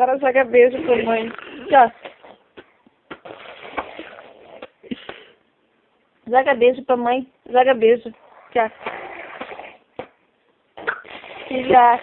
Agora joga beijo pra mãe. Tchau. Joga beijo pra mãe. Joga beijo. Tchau. Já.